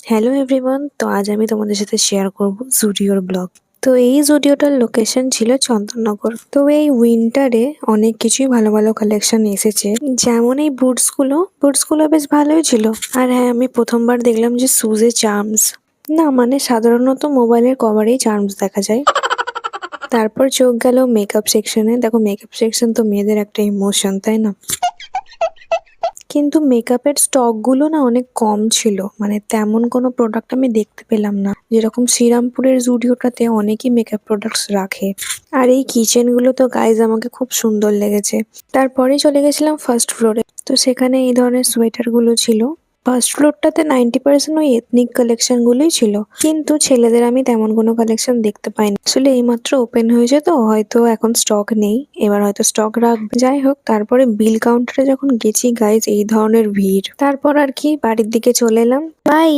Hello everyone, তো আজ আমি তোমাদের সাথে শেয়ার করব জুডিওর ব্লগ। তো এই জুডিওটার লোকেশন ছিল চন্দননগর। তো এই উইন্টারে অনেক কিছুই ভালো ভালো কালেকশন এসেছে, যেমন এই বুটসগুলো বেশ ভালোই ছিল। আর হ্যাঁ, আমি প্রথমবার দেখলাম যে সুজে চার্মস, না মানে সাধারণত মোবাইলের কভারেই চার্মস দেখা যায়। তারপর চোখ গেল মেকআপ সেকশনে। দেখো, মেকআপ সেকশন তো মেয়েদের একটা ইমোশন, তাই না? কিন্তু মেকআপের স্টকগুলো না অনেক কম ছিল, মানে তেমন কোনো প্রোডাক্ট আমি দেখতে পেলাম না। যেরকম শ্রীরামপুরের জুডিওটাতে অনেকই মেকআপ প্রোডাক্টস রাখে। আর এই কিচেনগুলো তো গাইজ আমাকে খুব সুন্দর লেগেছে। তারপরে চলে গেছিলাম ফার্স্ট ফ্লোরে। তো সেখানে এই ধরনের সোয়েটারগুলো ছিল। ফার্স্ট ফ্লোরটাতে 90% ওই এথনিক কালেকশন গুলোই ছিল, কিন্তু ছেলেদের আমি তেমন কোনো কালেকশন দেখতে পাইনি। আসলে এইমাত্র ওপেন হয়েছে তো হয়তো এখন স্টক নেই, এবার হয়তো স্টক রাখবে। যাই হোক, তারপরে বিল কাউন্টারে যখন গেছি গাইজ, এই ধরনের ভিড়। তারপর আর কি বাড়ির দিকে চলে এলাম। বাই।